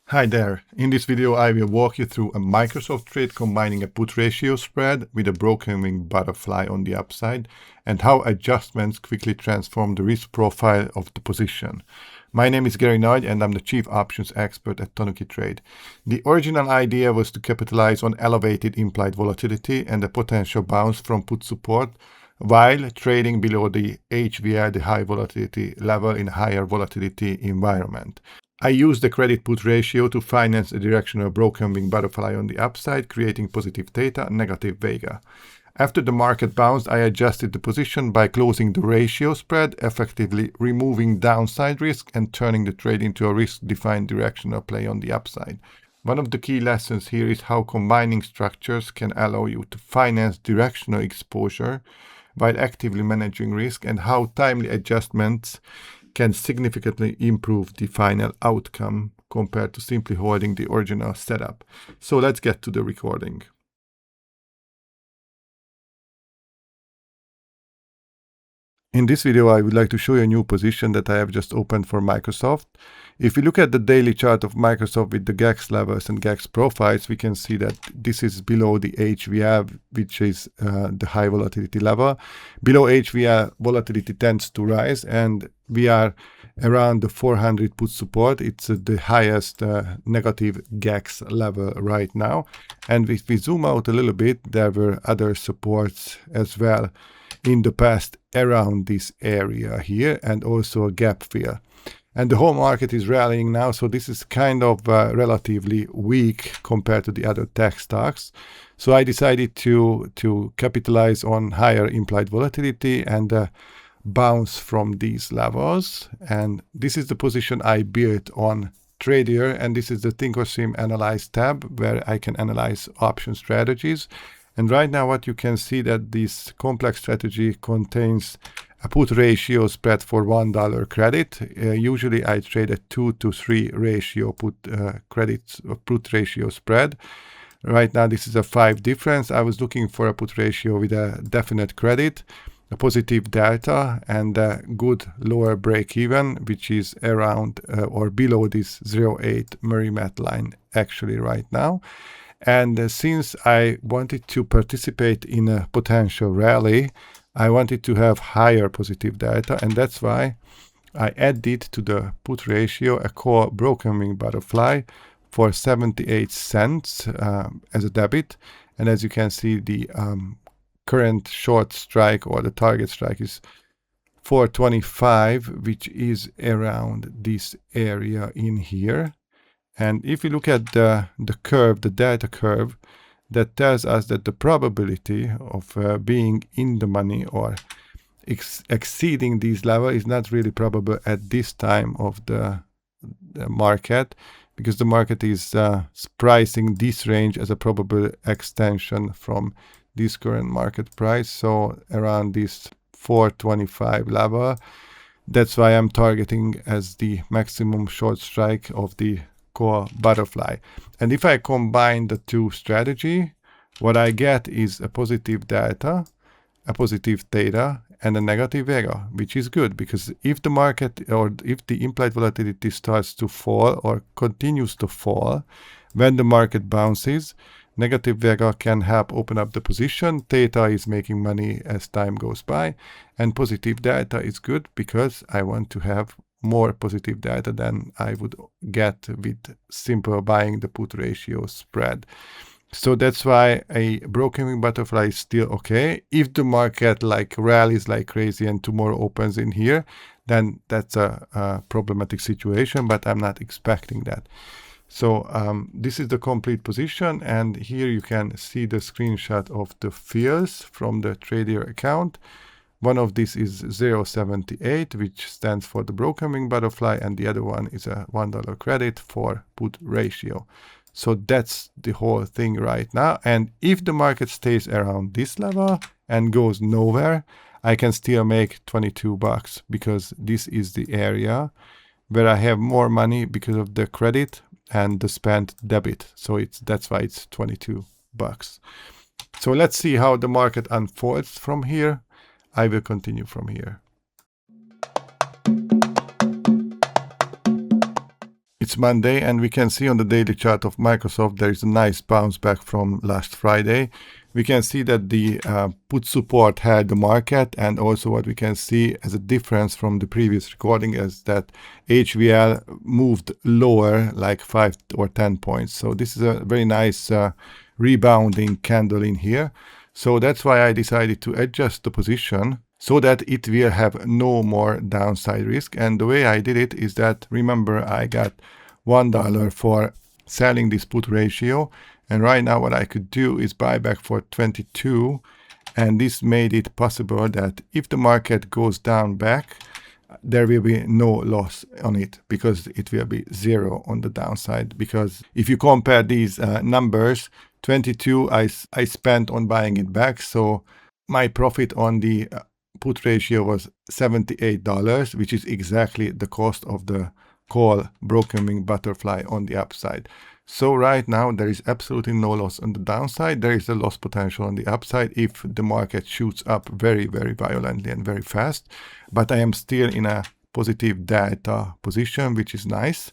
Hi there. In this video, I will walk you through a Microsoft trade combining a put ratio spread with a broken wing butterfly on the upside and how adjustments quickly transform the risk profile of the position. My name is Gery and I'm the Chief Options Expert at TanukiTrade. The original idea was to capitalize on elevated implied volatility and a potential bounce from put support while trading below the HVL, the high volatility level in a higher volatility environment. I used the credit put ratio to finance a directional broken wing butterfly on the upside, creating positive theta and negative vega. After the market bounced, I adjusted the position by closing the ratio spread, effectively removing downside risk and turning the trade into a risk-defined directional play on the upside. One of the key lessons here is how combining structures can allow you to finance directional exposure while actively managing risk, and how timely adjustments can significantly improve the final outcome compared to simply holding the original setup. So let's get to the recording. In this video, I would like to show you a new position that I have just opened for Microsoft. If we look at the daily chart of Microsoft with the GEX levels and GEX profiles, we can see that this is below the HVL, which is the high volatility level. Below HVL, volatility tends to rise, and we are around the 400 put support. It's the highest negative GEX level right now. And if we zoom out a little bit, there were other supports as well in the past around this area here, and also a gap fill. And the whole market is rallying now, so this is kind of relatively weak compared to the other tech stocks. So I decided to capitalize on higher implied volatility and bounce from these levels. And this is the position I built on Trader, and this is the Thinkorswim Analyze tab where I can analyze option strategies. And right now what you can see that this complex strategy contains a put ratio spread for $1 credit. Usually I trade a 2 to 3 ratio put ratio spread. Right now this is a 5 difference. I was looking for a put ratio with a definite credit, a positive delta, and a good lower break even, which is around or below this 0.8 Merrimack line actually right now. And since I wanted to participate in a potential rally, I wanted to have higher positive delta, and that's why I added to the put ratio a core broken wing butterfly for 78 cents as a debit. And as you can see, the current short strike or the target strike is 425, which is around this area in here. And if you look at the curve, the delta curve, that tells us that the probability of being in the money or exceeding this level is not really probable at this time of the market, because the market is pricing this range as a probable extension from this current market price. So around this 425 level, that's why I'm targeting as the maximum short strike of the core butterfly. And if I combine the two strategy, what I get is a positive delta, a positive theta, and a negative vega, which is good, because if the market or if the implied volatility starts to fall or continues to fall when the market bounces, negative vega can help open up the position. Theta is making money as time goes by, and positive delta is good because I want to have more positive data than I would get with simple buying the put ratio spread. So that's why a broken wing butterfly is still okay. If the market like rallies like crazy and tomorrow opens in here, then that's a problematic situation, but I'm not expecting that. So this is the complete position, and here you can see the screenshot of the fills from the trader account. One of these is 0.78, which stands for the broken wing butterfly, and the other one is a $1 credit for put ratio. So that's the whole thing right now. And if the market stays around this level and goes nowhere, I can still make 22 bucks, because this is the area where I have more money because of the credit and the spent debit. So that's why it's 22 bucks. So let's see how the market unfolds from here. I will continue from here. It's Monday, and we can see on the daily chart of Microsoft there is a nice bounce back from last Friday. We can see that the put support held the market, and also what we can see as a difference from the previous recording is that HVL moved lower like 5 or 10 points. So this is a very nice rebounding candle in here. So that's why I decided to adjust the position so that it will have no more downside risk. And the way I did it is that, remember, I got $1 for selling this put ratio. And right now what I could do is buy back for 22. And this made it possible that if the market goes down back, there will be no loss on it because it will be 0 on the downside. Because if you compare these numbers, 22 I spent on buying it back. So my profit on the put ratio was $78, which is exactly the cost of the call broken wing butterfly on the upside. So right now there is absolutely no loss on the downside. There is a loss potential on the upside if the market shoots up very, very violently and very fast. But I am still in a positive delta position, which is nice.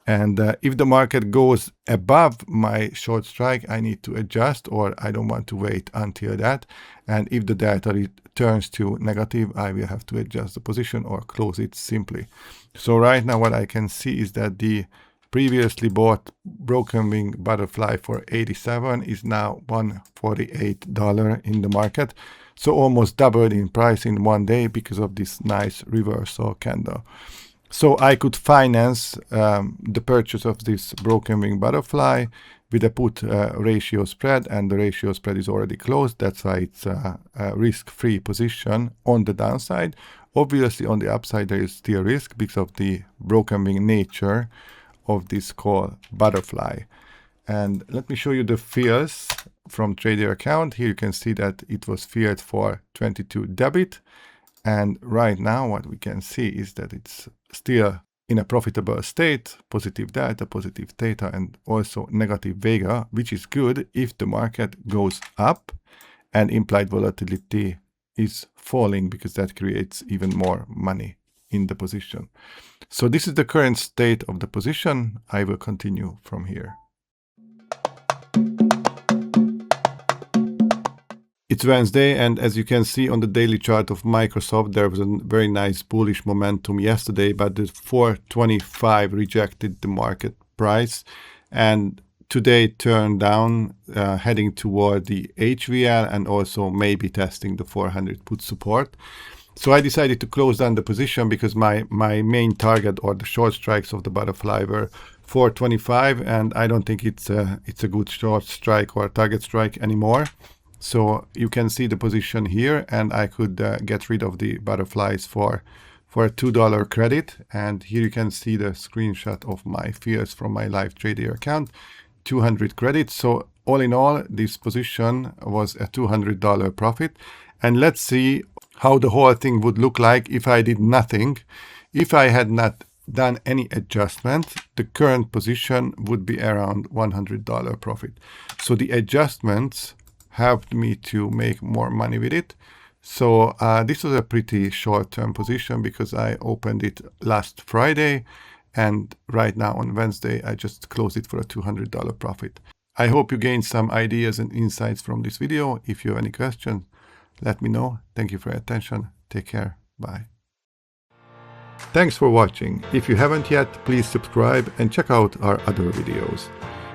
And if the market goes above my short strike, I need to adjust, or I don't want to wait until that. And if the delta turns to negative, I will have to adjust the position or close it simply. So right now what I can see is that the previously bought broken wing butterfly for 87 is now $148 in the market. So almost doubled in price in one day because of this nice reversal candle. So I could finance the purchase of this broken wing butterfly with a put ratio spread, and the ratio spread is already closed. That's why it's a risk-free position on the downside. Obviously on the upside there is still risk because of the broken wing nature of this call butterfly. And let me show you the fills from trader account. Here you can see that it was filled for 22 debit. And right now what we can see is that it's still in a profitable state, positive delta, positive theta, and also negative vega, which is good if the market goes up and implied volatility is falling, because that creates even more money in the position. So this is the current state of the position. I will continue from here. It's Wednesday, and as you can see on the daily chart of Microsoft, there was a very nice bullish momentum yesterday, but the 425 rejected the market price, and today turned down, heading toward the HVL and also maybe testing the 400 put support. So I decided to close down the position because my main target, or the short strikes of the butterfly, were 425, and I don't think it's a good short strike or target strike anymore. So you can see the position here, and I could get rid of the butterflies for a $2 credit. And here you can see the screenshot of my fears from my live trader account, 200 credits. So all in all, this position was a $200 profit. And let's see how the whole thing would look like if I did nothing. If I had not done any adjustment, the current position would be around $100 profit. So the adjustments helped me to make more money with it. So this was a pretty short-term position because I opened it last Friday, and right now on Wednesday I just closed it for a $200 profit. I hope you gained some ideas and insights from this video. If you have any questions, let me know. Thank you for your attention. Take care. Bye. Thanks for watching. If you haven't yet, please subscribe and check out our other videos.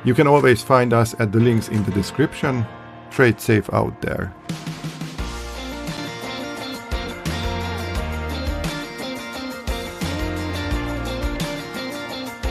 You can always find us at the links in the description. Trade safe out there.